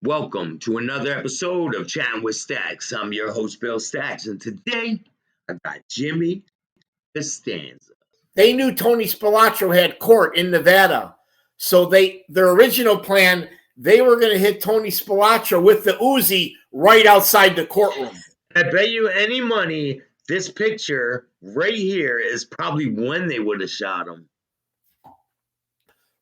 Welcome to another episode of Chattin with Staxx. I'm your host, Bill Staxx, and today I got Jimmy Costanza. They knew Tony Spilotro had court in Nevada. So their original plan, they were going to hit Tony Spilotro with the Uzi right outside the courtroom. I bet you any money this picture right here is probably when they would have shot him.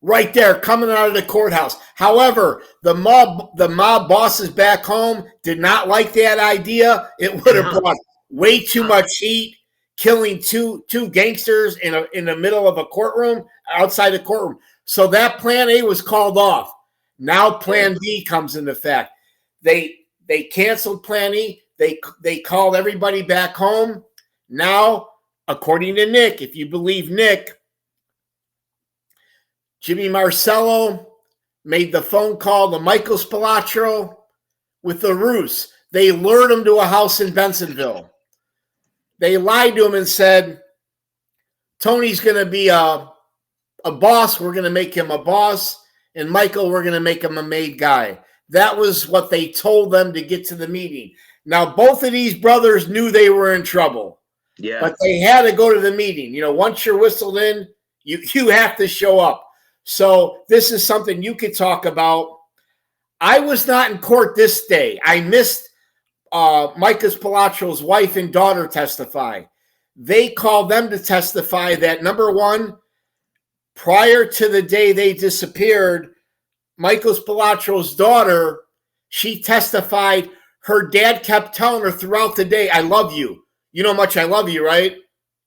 Right there, coming out of the courthouse. However, the mob bosses back home did not like that idea. It would have brought way too much heat, killing two gangsters in the middle of a courtroom, outside the courtroom. So that plan A was called off. Now plan B comes into effect. They canceled plan E. They called everybody back home. Now, according to Nick, if you believe Nick, Jimmy Marcello made the phone call to Michael Spilotro with the ruse. They lured him to a house in Bensonville. They lied to him and said, Tony's going to be a boss. We're going to make him a boss. And Michael, we're going to make him a made guy. That was what they told them to get to the meeting. Now, both of these brothers knew they were in trouble. Yeah. But they had to go to the meeting. You know, once you're whistled in, you have to show up. So this is something you could talk about. I was not in court this day. I missed Michael Spilotro's wife and daughter testify. They called them to testify that, number one, prior to the day they disappeared, Michael Spilotro's daughter, she testified her dad kept telling her throughout the day, I love you. You know how much I love you, right?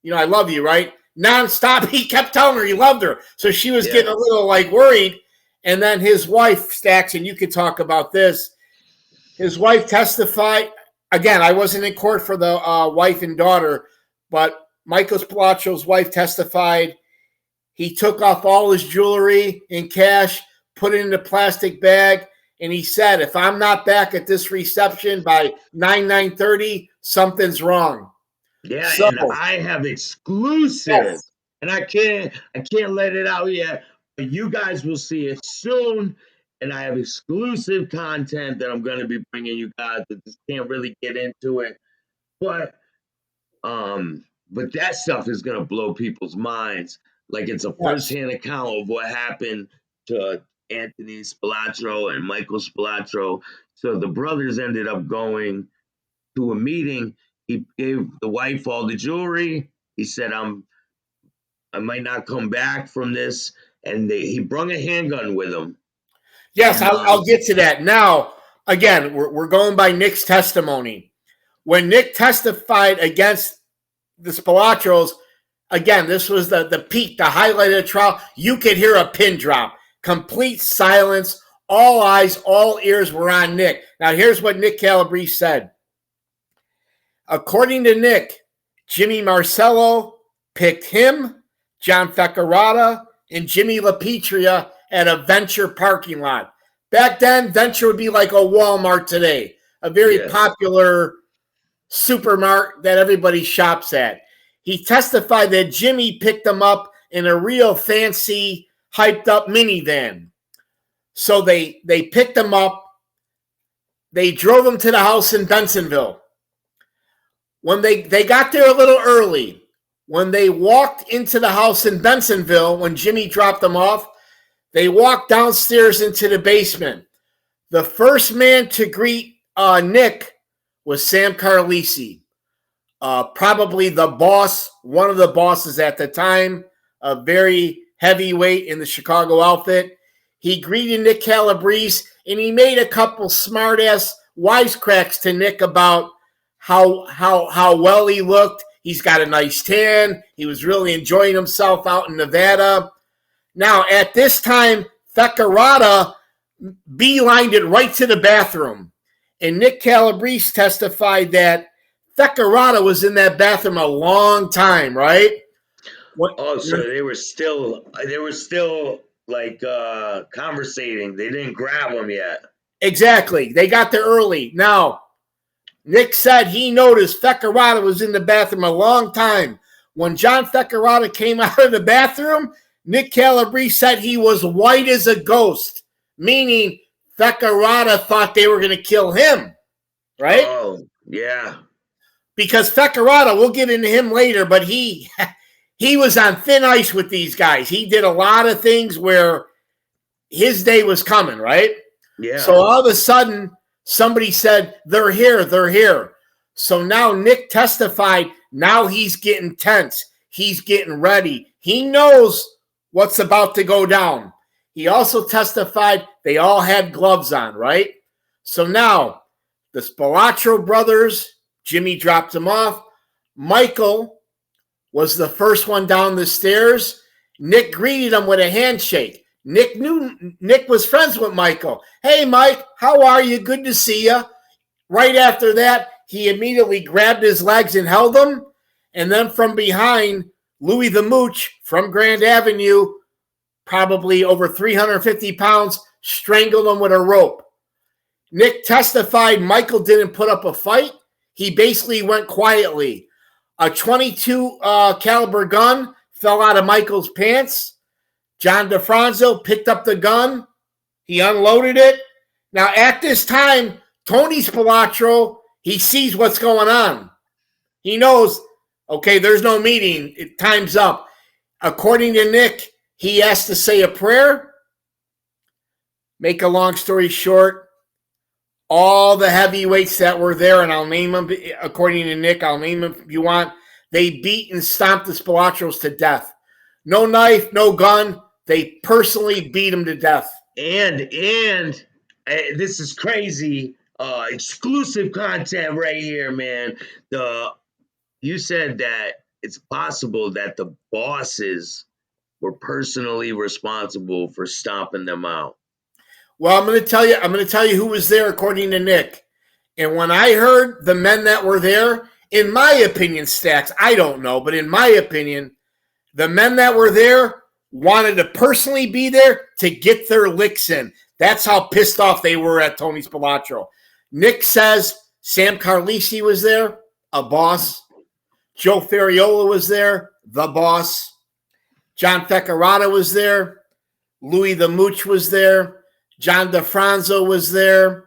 You know, I love you, right? Nonstop, he kept telling her he loved her. So she was getting a little worried. And then his wife, Staxx, and you could talk about this. His wife testified. Again, I wasn't in court for the wife and daughter, but Michael Spilotro's wife testified. He took off all his jewelry in cash, put it in a plastic bag, and he said, if I'm not back at this reception by 9:30, something's wrong. Yeah, so, and I have exclusive, and I can't let it out yet, but you guys will see it soon. And I have exclusive content that I'm going to be bringing you guys. I just can't really get into it, but that stuff is going to blow people's minds. Like it's a firsthand account of what happened to Anthony Spilotro and Michael Spilotro. So the brothers ended up going to a meeting. He gave the wife all the jewelry. He said, I might not come back from this. And he brought a handgun with him. Yes, I'll get to that. Now, again, we're going by Nick's testimony. When Nick testified against the Spilotros, again, this was the peak, the highlight of the trial. You could hear a pin drop. Complete silence. All eyes, all ears were on Nick. Now, here's what Nick Calabrese said. According to Nick, Jimmy Marcello picked him, John Fecarada, and Jimmy LaPetria at a Venture parking lot. Back then, Venture would be like a Walmart today, a very popular supermarket that everybody shops at. He testified that Jimmy picked them up in a real fancy, hyped-up minivan. So they picked them up. They drove them to the house in Bensonville. When they got there a little early, when they walked into the house in Bensonville, when Jimmy dropped them off, they walked downstairs into the basement. The first man to greet Nick was Sam Carlisi, probably the boss, one of the bosses at the time, a very heavyweight in the Chicago outfit. He greeted Nick Calabrese, and he made a couple smart-ass wisecracks to Nick about how well he looked. He's got a nice tan. He was really enjoying himself out in Nevada. Now, at this time, Fecarada beelined it right to the bathroom. And Nick Calabrese testified that Fecarada was in that bathroom a long time, right? So they were still conversating. They didn't grab him yet. Exactly. They got there early. Now, Nick said he noticed Fecarada was in the bathroom a long time. When John Fecarada came out of the bathroom, Nick Calabrese said he was white as a ghost, meaning Fecarada thought they were going to kill him, right? Oh, yeah. Because Fecarada, we'll get into him later, but he was on thin ice with these guys. He did a lot of things where his day was coming, right? Yeah. So all of a sudden, somebody said, they're here, they're here. So now Nick testified. Now he's getting tense. He's getting ready. He knows what's about to go down. He also testified they all had gloves on, right? So now the Spilatro brothers, Jimmy dropped him off. Michael was the first one down the stairs. Nick greeted him with a handshake. Nick knew Nick was friends with Michael. Hey, Mike, how are you? Good to see you. Right after that, he immediately grabbed his legs and held them. And then from behind, Louis the Mooch from Grand Avenue, probably over 350 pounds, strangled him with a rope. Nick testified Michael didn't put up a fight. He basically went quietly. A 22 caliber gun fell out of Michael's pants. John DeFranzo picked up the gun. He unloaded it. Now, at this time, Tony Spilatro, he sees what's going on. He knows, okay, there's no meeting. Time's up. According to Nick, he has to say a prayer. Make a long story short, all the heavyweights that were there, and I'll name them, according to Nick, I'll name them if you want, they beat and stomped the Spilatros to death. No knife, no gun. They personally beat him to death. And this is crazy. Exclusive content right here, man. You said that it's possible that the bosses were personally responsible for stomping them out. Well, I'm going to tell you who was there according to Nick. And when I heard the men that were there, in my opinion, Staxx, I don't know, but in my opinion, the men that were there wanted to personally be there to get their licks in. That's how pissed off they were at Tony Spilatro. Nick says Sam Carlisi was there, a boss. Joe Ferriola was there, the boss. John Fecarada was there. Louis the Mooch was there. John DeFranzo was there.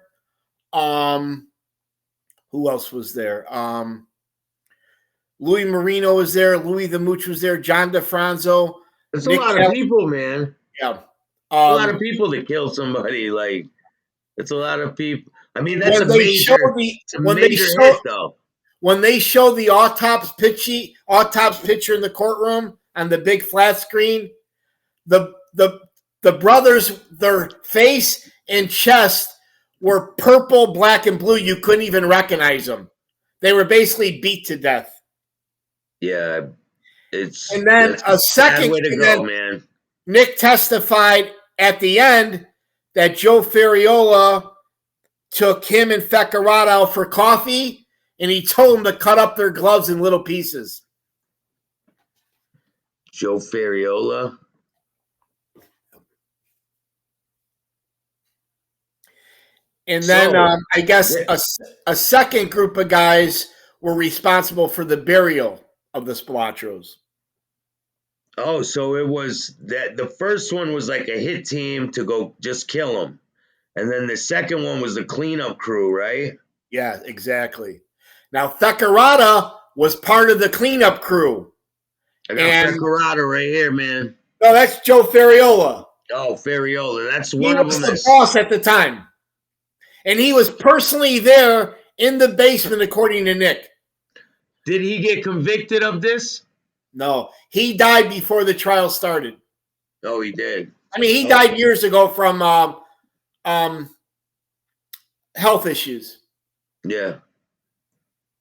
Who else was there? Louis Marino was there. Louis the Mooch was there. John DeFranzo. It's a lot of people, man. Yeah. A lot of people to kill somebody. Like, it's a lot of people. I mean, that's a major hit, though. When they show the autopsy picture in the courtroom on the big flat screen, the brothers, their face and chest were purple, black, and blue. You couldn't even recognize them. They were basically beat to death. Yeah, and then a second way to go, man. Nick testified at the end that Joe Ferriola took him and Fecarada out for coffee, and he told them to cut up their gloves in little pieces. Joe Ferriola? And then I guess a second group of guys were responsible for the burial of the Spilatros. Oh, so it was that the first one was like a hit team to go just kill them. And then the second one was the cleanup crew, right? Yeah, exactly. Now, Fecarada was part of the cleanup crew. I got Fecarada right here, man. No, that's Joe Ferriola. Oh, Ferriola. That's one of them. He was the boss at the time. And he was personally there in the basement, according to Nick. Did he get convicted of this? No. He died before the trial started. Oh, he did. I mean, he died years ago from health issues. Yeah.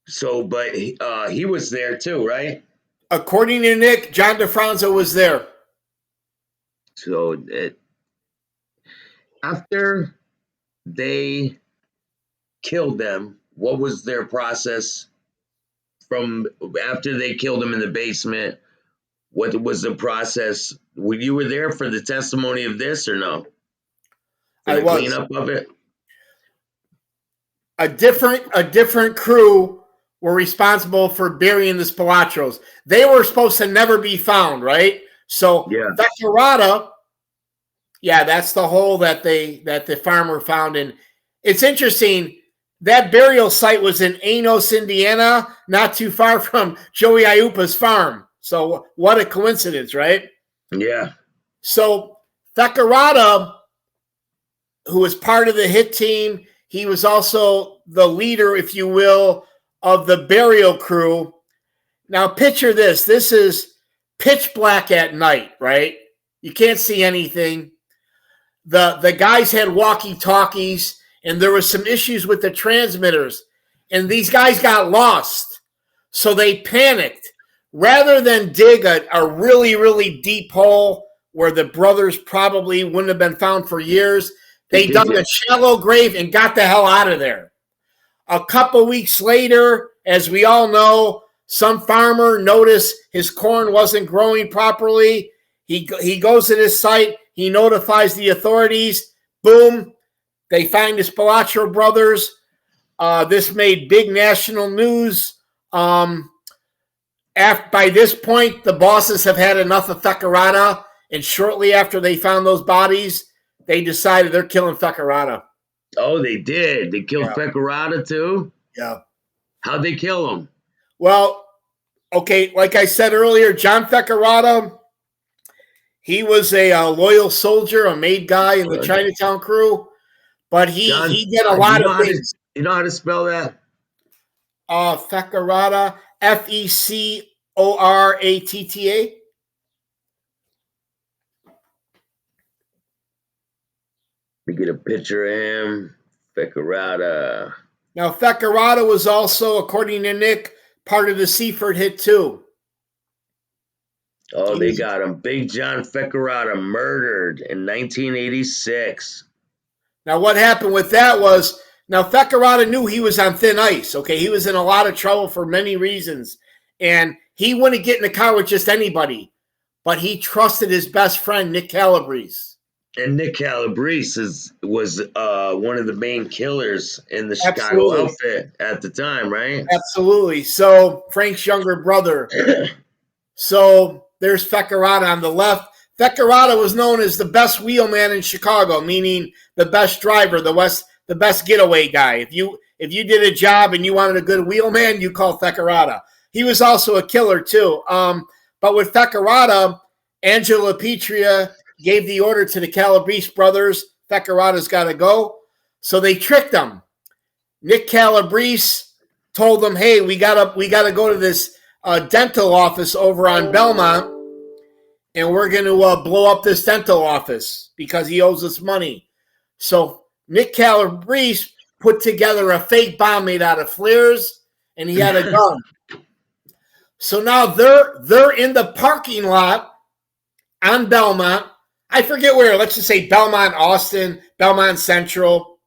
So, but he was there too, right? According to Nick, John DeFranzo was there. So, after they killed them, what was their process from after they killed them in the basement? What was the process? You were there for the testimony of this or no? For the cleanup of it? A different crew were responsible for burying the Spilatros. They were supposed to never be found, right? So Fecarada Yeah, that's the hole that the farmer found. And it's interesting. That burial site was in Enos, Indiana, not too far from Joey Aiuppa's farm. So what a coincidence, right? Yeah. So Fecarada, who was part of the hit team, he was also the leader, if you will, of the burial crew. Now picture this. This is pitch black at night, right? You can't see anything. The guys had walkie-talkies, and there was some issues with the transmitters, and these guys got lost. So they panicked. Rather than dig a really, really deep hole where the brothers probably wouldn't have been found for years, they dug a shallow grave and got the hell out of there. A couple weeks later, as we all know, some farmer noticed his corn wasn't growing properly. He goes to this site. He notifies the authorities. Boom. They find the Spilotro brothers. This made big national news. By this point, the bosses have had enough of Fecarada. And shortly after they found those bodies, they decided they're killing Fecarada. Oh, they did. They killed Fecarada too? Yeah. How'd they kill him? Well, okay, like I said earlier, John Fecarada, he was a loyal soldier, a made guy in the Chinatown crew, but he did a lot of things. You know how to spell that? Fecarada, Fecoratta. We get a picture of him. Fecarada. Now, Fecarada was also, according to Nick, part of the Seaford hit too. Oh, they got him. Big John Fecarada murdered in 1986. Now, what happened with that was, now Fecarada knew he was on thin ice, okay? He was in a lot of trouble for many reasons. And he wouldn't get in the car with just anybody. But he trusted his best friend, Nick Calabrese. And Nick Calabrese was one of the main killers in the Chicago outfit at the time, right? Absolutely. So, Frank's younger brother. So, there's Fecarada on the left. Fecarada was known as the best wheelman in Chicago, meaning the best driver, the best getaway guy. If you did a job and you wanted a good wheelman, you called Fecarada. He was also a killer too. But with Fecarada, Angela Petria gave the order to the Calabrese brothers, Fecarada's got to go. So they tricked him. Nick Calabrese told them, hey, we gotta go to this dental office over on Belmont, and we're going to blow up this dental office because he owes us money. So Nick Calabrese put together a fake bomb made out of flares, and he had a gun. So now they're in the parking lot on Belmont. I forget where. Let's just say Belmont, Austin, Belmont Central.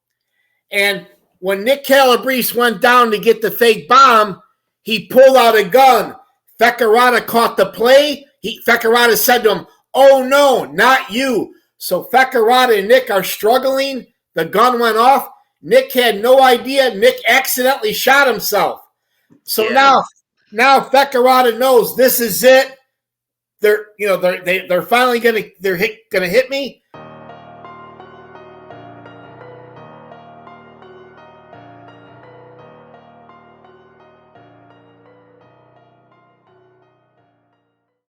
And when Nick Calabrese went down to get the fake bomb, he pulled out a gun. Fecarada caught the play. Fecarada said to him, oh, no, not you. So Fecarada and Nick are struggling. The gun went off. Nick had no idea. Nick accidentally shot himself. So now Fecarada knows this is it. They're finally gonna hit me.